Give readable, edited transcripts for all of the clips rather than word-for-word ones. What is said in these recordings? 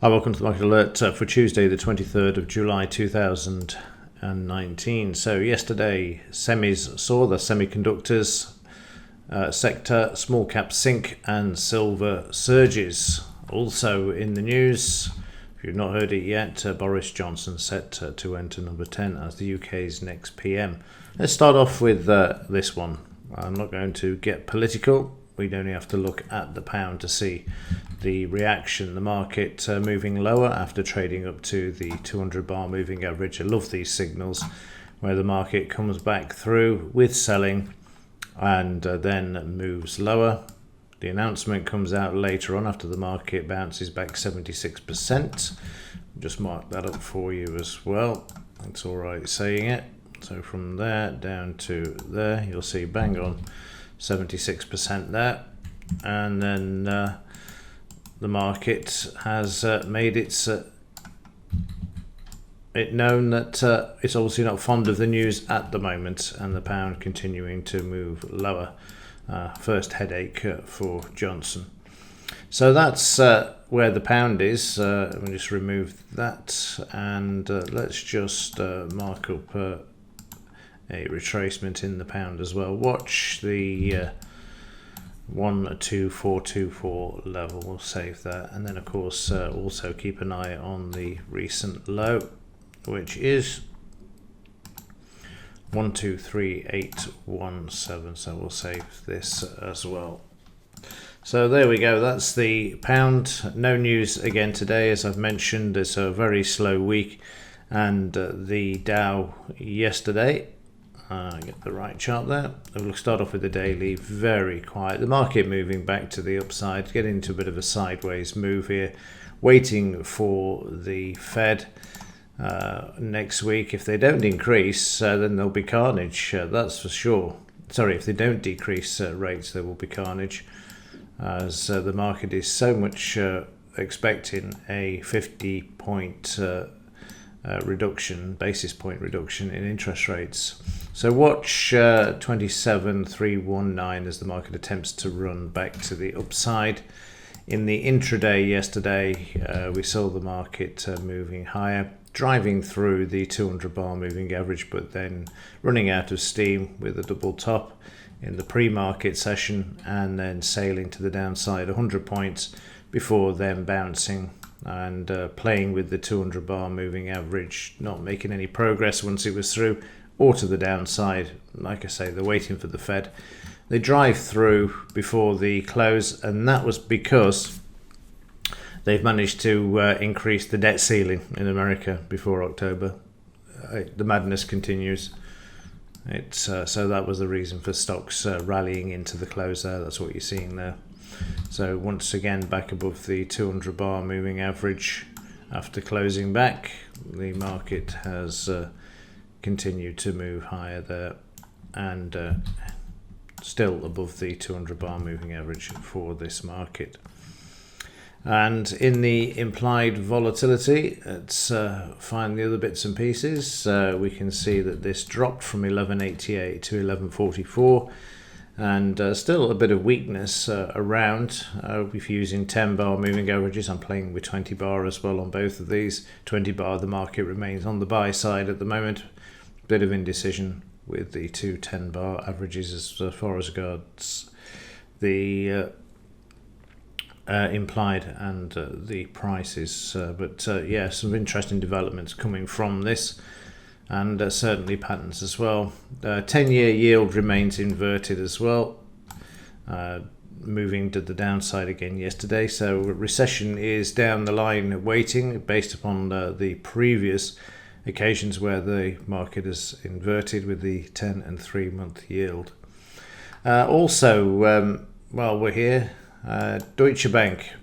Hi, welcome to the Market Alert for Tuesday, the 23rd of July 2019. So yesterday, semis saw the semiconductors sector, small cap zinc and silver surges. Also in the news, if you've not heard it yet, Boris Johnson set to enter number 10 as the UK's next PM. Let's start off with this one. I'm not going to get political. We'd only have to look at the pound to see the reaction. The market moving lower after trading up to the 200 bar moving average. I love these signals where the market comes back through with selling and then moves lower. The announcement comes out later on after the market bounces back 76%. Just mark that up for you as well. It's all right saying it. So from there down to there, you'll see bang on 76% there, and then the market has made it known that it's obviously not fond of the news at the moment, and the pound continuing to move lower. First headache for Johnson. So that's where the pound is. Let me just remove that, and let's just mark up a retracement in the pound as well. Watch the 12424 level. We'll save that, and then of course also keep an eye on the recent low, which is 123817. So we'll save this as well. So there we go. That's the pound. No news again today, as I've mentioned. It's a very slow week, and the Dow yesterday. Get the right chart there. We'll start off with the daily, very quiet. The market moving back to the upside, getting into a bit of a sideways move here, waiting for the Fed next week. If they don't increase, then there'll be carnage, that's for sure. Sorry, if they don't decrease rates, there will be carnage, as the market is so much expecting a 50-point basis point reduction in interest rates. So watch 27,319 as the market attempts to run back to the upside. In the intraday yesterday, we saw the market moving higher, driving through the 200 bar moving average, but then running out of steam with a double top in the pre-market session, and then sailing to the downside 100 points before then bouncing and playing with the 200 bar moving average, not making any progress once it was through, or to the downside. Like I say, they're waiting for the Fed. They drive through before the close, and that was because they've managed to increase the debt ceiling in America before October. The madness continues. So that was the reason for stocks rallying into the close there. That's what you're seeing there. So once again back above the 200 bar moving average after closing back. The market has continued to move higher there, and still above the 200 bar moving average for this market. And in the implied volatility, let's find the other bits and pieces. We can see that this dropped from 1188 to 1144, and still a bit of weakness around. If you're using 10 bar moving averages, I'm playing with 20 bar as well on both of these. 20 bar, the market remains on the buy side at the moment. Bit of indecision with the two 10 bar averages as far as regards the implied and the prices, but yeah, some interesting developments coming from this, and certainly patterns as well. 10-year yield remains inverted as well, moving to the downside again yesterday. So recession is down the line waiting, based upon the previous occasions where the market has inverted with the 10 and 3 month yield. Also, while we're here, Deutsche Bank,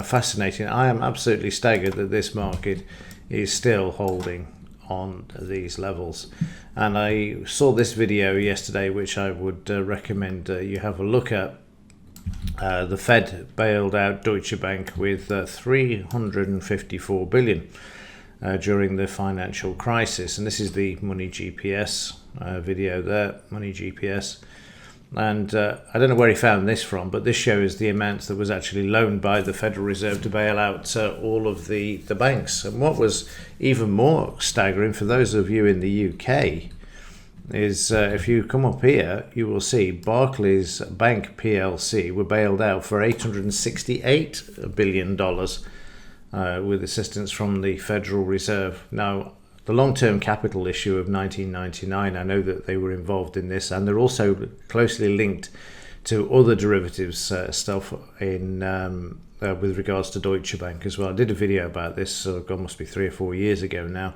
fascinating. I am absolutely staggered that this market is still holding on these levels, and I saw this video yesterday which I would recommend you have a look at. The Fed bailed out Deutsche Bank with 354 billion during the financial crisis, and this is the Money GPS video there, Money GPS. And I don't know where he found this from, but this shows the amount that was actually loaned by the Federal Reserve to bail out all of the banks. And what was even more staggering for those of you in the UK is if you come up here, you will see Barclays Bank PLC were bailed out for $868 billion with assistance from the Federal Reserve. Now, the long-term capital issue of 1999, I know that they were involved in this, and they're also closely linked to other derivatives stuff in with regards to Deutsche Bank as well. I did a video about this, God, must be 3 or 4 years ago now,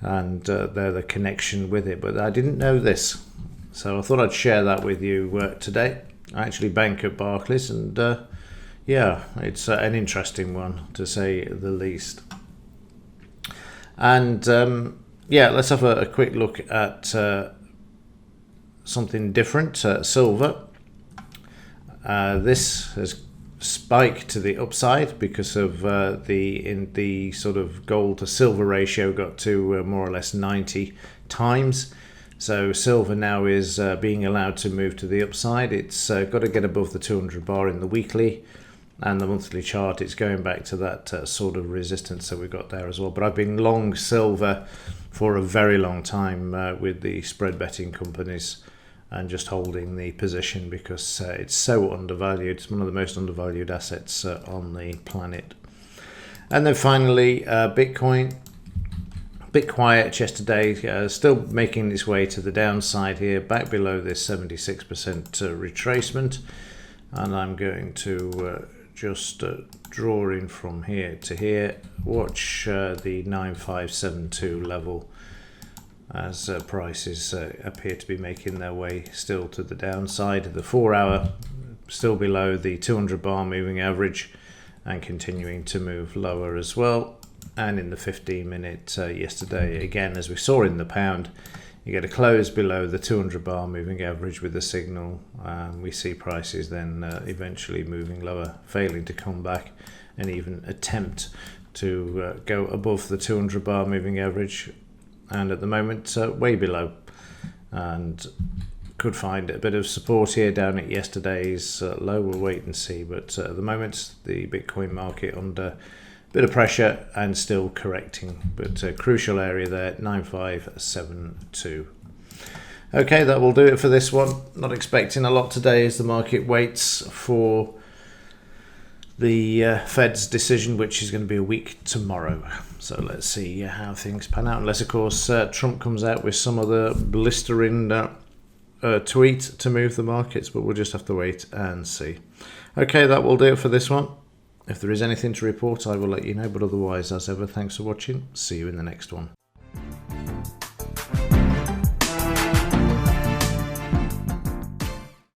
and they're the connection with it, but I didn't know this, so I thought I'd share that with you today. I actually bank at Barclays, and yeah, it's an interesting one to say the least. And yeah, let's have a quick look at something different. Silver. This has spiked to the upside because of the sort of gold to silver ratio got to more or less 90 times. So silver now is being allowed to move to the upside. It's got to get above the 200 bar in the weekly. And the monthly chart, it's going back to that sort of resistance that we got there as well. But I've been long silver for a very long time with the spread betting companies and just holding the position because it's so undervalued. It's one of the most undervalued assets on the planet. And then finally, Bitcoin. A bit quiet yesterday, still making its way to the downside here, back below this 76% retracement. And I'm going to just draw in from here to here. Watch the 9572 level as prices appear to be making their way still to the downside. The 4 hour still below the 200 bar moving average and continuing to move lower as well. And in the 15-minute yesterday, again, as we saw in the pound, you get a close below the 200 bar moving average with the signal. We see prices then eventually moving lower, failing to come back and even attempt to go above the 200 bar moving average. And at the moment, way below. And could find a bit of support here down at yesterday's low. We'll wait and see. But at the moment, the Bitcoin market under bit of pressure and still correcting, but a crucial area there, 9572. Okay, that will do it for this one. Not expecting a lot today as the market waits for the Fed's decision, which is going to be a week tomorrow. So let's see how things pan out, unless of course Trump comes out with some other blistering tweet to move the markets, but we'll just have to wait and see. Okay, that will do it for this one. If there is anything to report, I will let you know, but otherwise, as ever, thanks for watching. See you in the next one.